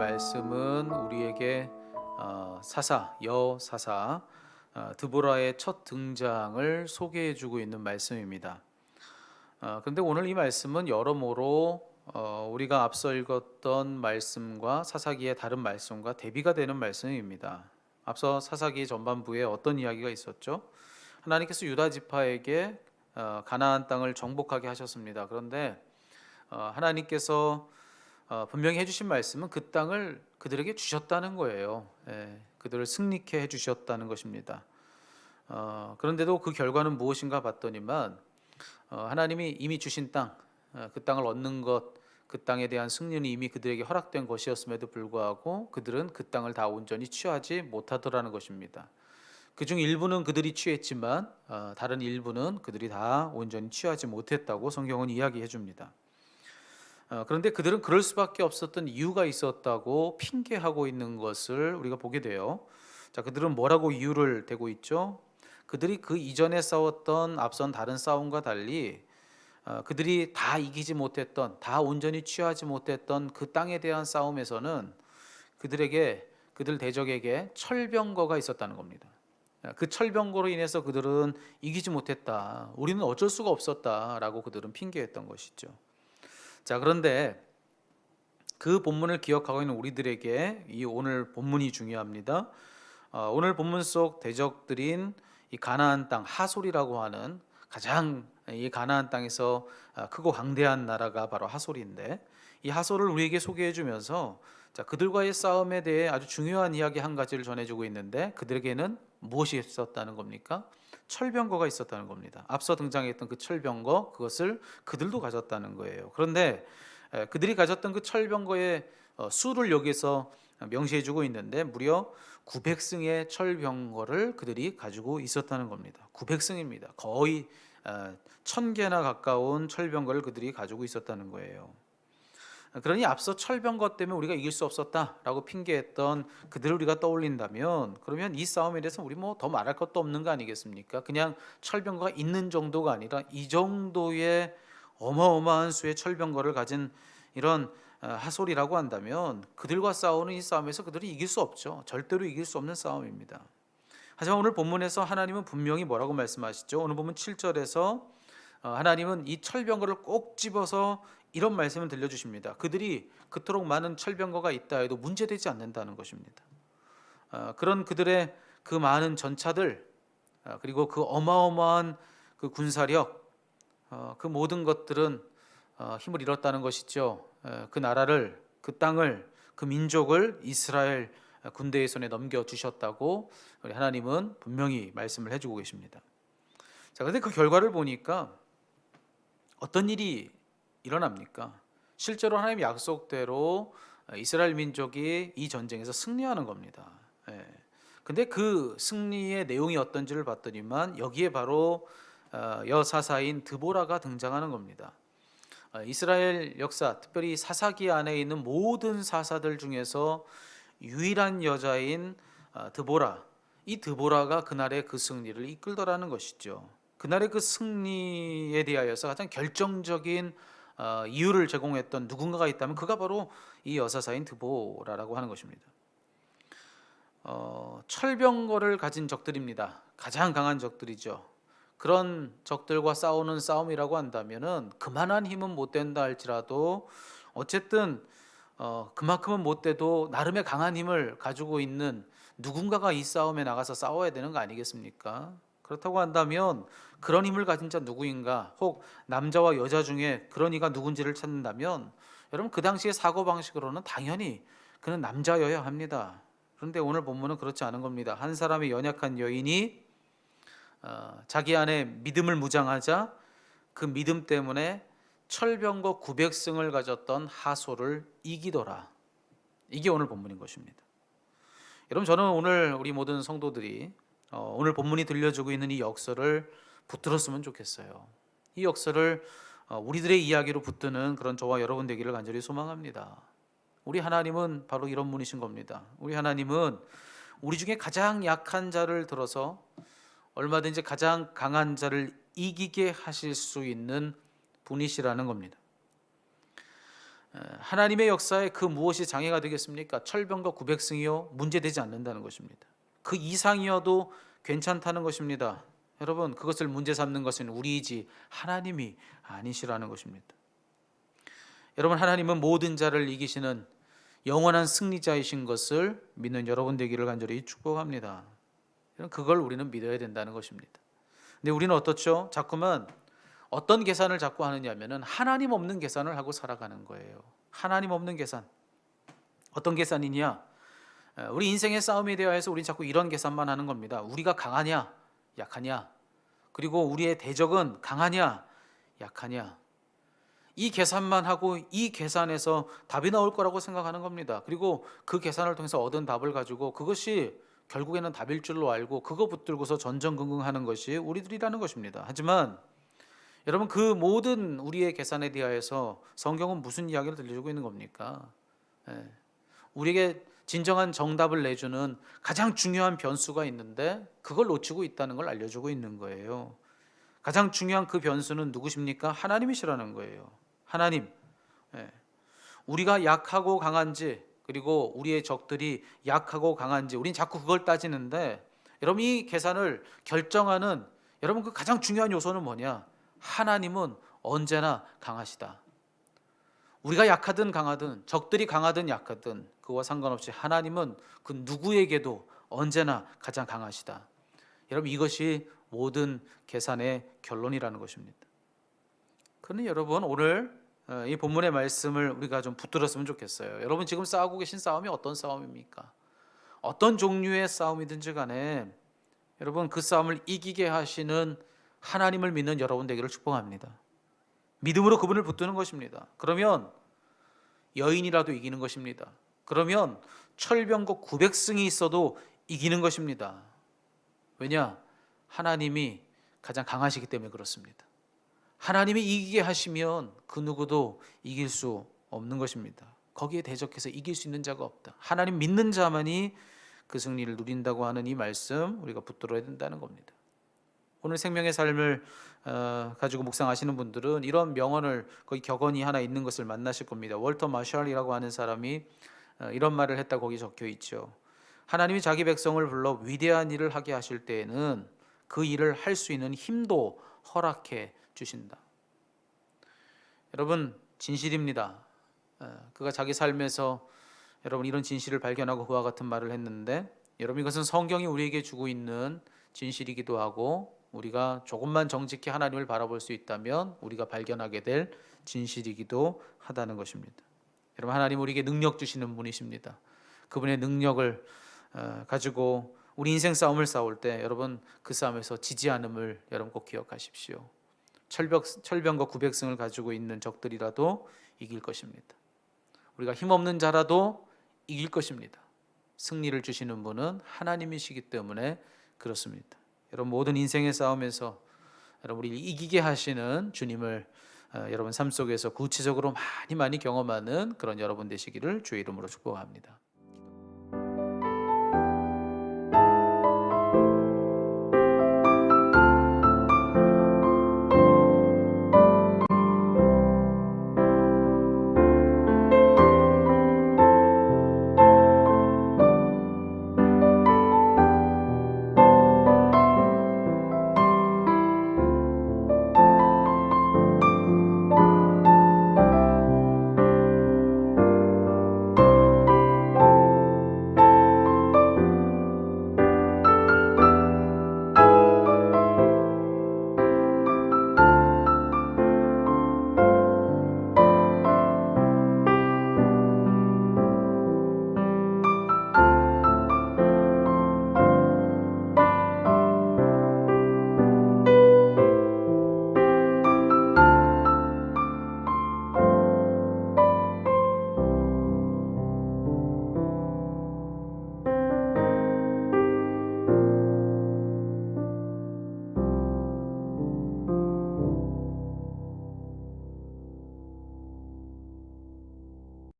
말씀은 우리에게 여사사 드보라의 첫 등장을 소개해주고 있는 말씀입니다. 그런데 오늘 이 말씀은 여러모로 우리가 앞서 읽었던 말씀과 사사기의 다른 말씀과 대비가 되는 말씀입니다. 앞서 사사기 전반부에 어떤 이야기가 있었죠? 하나님께서 유다 지파에게 가나안 땅을 정복하게 하셨습니다. 그런데 하나님께서 분명히 해주신 말씀은 그 땅을 그들에게 주셨다는 거예요. 그들을 승리케 해주셨다는 것입니다. 그런데도 그 결과는 무엇인가 봤더니만 하나님이 이미 주신 땅, 그 땅을 얻는 것, 그 땅에 대한 승리는 이미 그들에게 허락된 것이었음에도 불구하고 그들은 그 땅을 다 온전히 취하지 못하더라는 것입니다. 그중 일부는 그들이 취했지만 다른 일부는 그들이 다 온전히 취하지 못했다고 성경은 이야기해 줍니다. 그런데 그들은 그럴 수밖에 없었던 이유가 있었다고 핑계하고 있는 것을 우리가 보게 돼요. 자, 그들은 뭐라고 이유를 대고 있죠? 그들이 그 이전에 싸웠던 앞선 다른 싸움과 달리 그들이 다 이기지 못했던, 다 온전히 취하지 못했던 그 땅에 대한 싸움에서는 그들 대적에게 철병거가 있었다는 겁니다. 그 철병거로 인해서 그들은 이기지 못했다. 우리는 어쩔 수가 없었다라고 그들은 핑계했던 것이죠. 자, 그런데 그 본문을 기억하고 있는 우리들에게 이 오늘 본문이 중요합니다. 오늘 본문 속 대적들인 이 가나안 땅 하솔이라고 하는 가장 이 가나안 땅에서 크고 강대한 나라가 바로 하솔인데, 이 하솔을 우리에게 소개해 주면서 그들과의 싸움에 대해 아주 중요한 이야기 한 가지를 전해주고 있는데, 그들에게는 무엇이 있었다는 겁니까? 철병거가 있었다는 겁니다. 앞서 등장했던 그 철병거, 그것을 그들도 가졌다는 거예요. 그런데 그들이 가졌던 그 철병거의 수를 여기서 명시해주고 있는데 무려 900승의 철병거를 그들이 가지고 있었다는 겁니다. 900승입니다. 거의 1000개나 가까운 철병거를 그들이 가지고 있었다는 거예요. 그러니 앞서 철병거 때문에 우리가 이길 수 없었다라고 핑계했던 그들을 우리가 떠올린다면, 그러면 이 싸움에 대해서 우리 뭐 더 말할 것도 없는 거 아니겠습니까? 그냥 철병거가 있는 정도가 아니라 이 정도의 어마어마한 수의 철병거를 가진 이런 하솔이라고 한다면 그들과 싸우는 이 싸움에서 그들이 이길 수 없죠. 절대로 이길 수 없는 싸움입니다. 하지만 오늘 본문에서 하나님은 분명히 뭐라고 말씀하시죠? 오늘 본문 7절에서 하나님은 이 철병거를 꼭 집어서 이런 말씀을 들려주십니다. 그들이 그토록 많은 철병거가 있다 해도 문제되지 않는다는 것입니다. 그런 그들의 그 많은 전차들, 그리고 그 어마어마한 그 군사력, 그 모든 것들은 힘을 잃었다는 것이죠. 그 나라를, 그 땅을, 그 민족을 이스라엘 군대의 손에 넘겨주셨다고 우리 하나님은 분명히 말씀을 해주고 계십니다. 자, 그런데 그 결과를 보니까 어떤 일이 일어납니까? 실제로 하나님 약속대로 이스라엘 민족이 이 전쟁에서 승리하는 겁니다. 근데 그 승리의 내용이 어떤지를 봤더니만 여기에 바로 여사사인 드보라가 등장하는 겁니다. 이스라엘 역사, 특별히 사사기 안에 있는 모든 사사들 중에서 유일한 여자인 드보라, 이 드보라가 그날의 그 승리를 이끌더라는 것이죠. 그날의 그 승리에 대하여서 가장 결정적인 이유를 제공했던 누군가가 있다면 그가 바로 이 여사사인 드보라라고 하는 것입니다. 철병거를 가진 적들입니다. 가장 강한 적들이죠. 그런 적들과 싸우는 싸움이라고 한다면은 그만한 힘은 못 된다 할지라도 어쨌든 그만큼은 못 돼도 나름의 강한 힘을 가지고 있는 누군가가 이 싸움에 나가서 싸워야 되는 거 아니겠습니까? 그렇다고 한다면 그런 힘을 가진 자 누구인가, 혹 남자와 여자 중에 그런 이가 누군지를 찾는다면 여러분 그 당시의 사고방식으로는 당연히 그는 남자여야 합니다. 그런데 오늘 본문은 그렇지 않은 겁니다. 한 사람의 연약한 여인이 자기 안에 믿음을 무장하자 그 믿음 때문에 철병거 900승을 가졌던 하솔을 이기더라. 이게 오늘 본문인 것입니다. 여러분, 저는 오늘 우리 모든 성도들이 오늘 본문이 들려주고 있는 이 역사를 붙들었으면 좋겠어요. 이 역사를 우리들의 이야기로 붙드는 그런 저와 여러분 되기를 간절히 소망합니다. 우리 하나님은 바로 이런 분이신 겁니다. 우리 하나님은 우리 중에 가장 약한 자를 들어서 얼마든지 가장 강한 자를 이기게 하실 수 있는 분이시라는 겁니다. 하나님의 역사에 그 무엇이 장애가 되겠습니까? 철병과 구백승이요 문제되지 않는다는 것입니다. 그 이상이어도 괜찮다는 것입니다. 여러분, 그것을 문제 삼는 것은 우리이지 하나님이 아니시라는 것입니다. 여러분, 하나님은 모든 자를 이기시는 영원한 승리자이신 것을 믿는 여러분 되기를 간절히 축복합니다. 그걸 우리는 믿어야 된다는 것입니다. 근데 우리는 어떻죠? 자꾸만 어떤 계산을 자꾸 하느냐면은 하나님 없는 계산을 하고 살아가는 거예요. 하나님 없는 계산. 어떤 계산이냐? 우리 인생의 싸움에 대하여서 우리는 자꾸 이런 계산만 하는 겁니다. 우리가 강하냐, 약하냐? 그리고 우리의 대적은 강하냐, 약하냐? 이 계산만 하고 이 계산에서 답이 나올 거라고 생각하는 겁니다. 그리고 그 계산을 통해서 얻은 답을 가지고 그것이 결국에는 답일 줄로 알고 그거 붙들고서 전전긍긍하는 것이 우리들이라는 것입니다. 하지만 여러분, 그 모든 우리의 계산에 대하여서 성경은 무슨 이야기를 들려주고 있는 겁니까? 우리에게 진정한 정답을 내주는 가장 중요한 변수가 있는데 그걸 놓치고 있다는 걸 알려주고 있는 거예요. 가장 중요한 그 변수는 누구십니까? 하나님이시라는 거예요. 하나님. 우리가 약하고 강한지, 그리고 우리의 적들이 약하고 강한지 우린 자꾸 그걸 따지는데, 여러분, 이 계산을 결정하는 여러분 그 가장 중요한 요소는 뭐냐? 하나님은 언제나 강하시다. 우리가 약하든 강하든 적들이 강하든 약하든 그와 상관없이 하나님은 그 누구에게도 언제나 가장 강하시다. 여러분, 이것이 모든 계산의 결론이라는 것입니다. 그런데 여러분, 오늘 이 본문의 말씀을 우리가 좀 붙들었으면 좋겠어요. 여러분, 지금 싸우고 계신 싸움이 어떤 싸움입니까? 어떤 종류의 싸움이든지 간에 여러분, 그 싸움을 이기게 하시는 하나님을 믿는 여러분 되기를 축복합니다. 믿음으로 그분을 붙드는 것입니다. 그러면 여인이라도 이기는 것입니다. 그러면 철병과 구백승이 있어도 이기는 것입니다. 왜냐? 하나님이 가장 강하시기 때문에 그렇습니다. 하나님이 이기게 하시면 그 누구도 이길 수 없는 것입니다. 거기에 대적해서 이길 수 있는 자가 없다. 하나님 믿는 자만이 그 승리를 누린다고 하는 이 말씀 우리가 붙들어야 된다는 겁니다. 오늘 생명의 삶을 가지고 묵상하시는 분들은 이런 명언을 거기 격언이 하나 있는 것을 만나실 겁니다. 월터 마샬이라고 하는 사람이 이런 말을 했다 거기 적혀 있죠. 하나님이 자기 백성을 불러 위대한 일을 하게 하실 때에는 그 일을 할 수 있는 힘도 허락해 주신다. 여러분, 진실입니다. 그가 자기 삶에서 여러분 이런 진실을 발견하고 그와 같은 말을 했는데, 여러분, 이것은 성경이 우리에게 주고 있는 진실이기도 하고 우리가 조금만 정직히 하나님을 바라볼 수 있다면 우리가 발견하게 될 진실이기도 하다는 것입니다. 여러분, 하나님 우리에게 능력 주시는 분이십니다. 그분의 능력을 가지고 우리 인생 싸움을 싸울 때 여러분 그 싸움에서 지지 않음을 여러분 꼭 기억하십시오. 철병과 구백승을 가지고 있는 적들이라도 이길 것입니다. 우리가 힘없는 자라도 이길 것입니다. 승리를 주시는 분은 하나님이시기 때문에 그렇습니다. 여러분, 모든 인생의 싸움에서 여러분 우리를 이기게 하시는 주님을 여러분 삶 속에서 구체적으로 많이 경험하는 그런 여러분 되시기를 주의 이름으로 축복합니다.